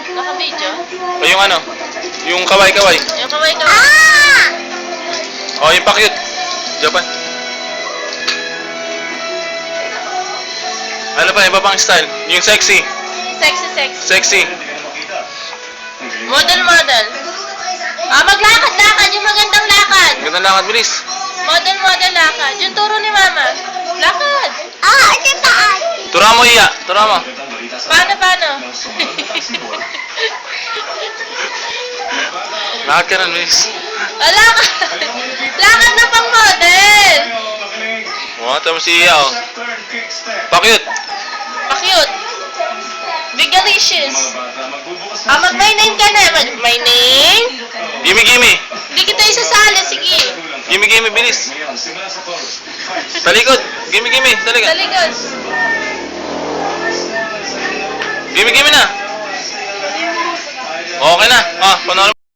Naka-video? O yung ano? Yung kaway-kaway. Yung kaway-kaway. O yung pa-cute. Japan. Ano pa? Iba pang style. Yung sexy. Sexy. Sexy. Model. Maglakad-lakad. Yung magandang lakad. Ganda lakad, bilis. Model lakad. Yung turo ni Mama. Lakad. Ito taas. Tura mo, Iya. Tura mo. Paano? Lakad ka nun, bilis. Lakad. Lakad na pang model. O, tapos si Iya, o. Pa-cute. Pa-cute. Bigalicious. Mag-my name ka na. My name? Gimme. Hindi kita isasali. Sige. Gimme, bilis. Talikod. Gimme. Talikod. Sa likod. Gimme na. Okay na. Panoorin.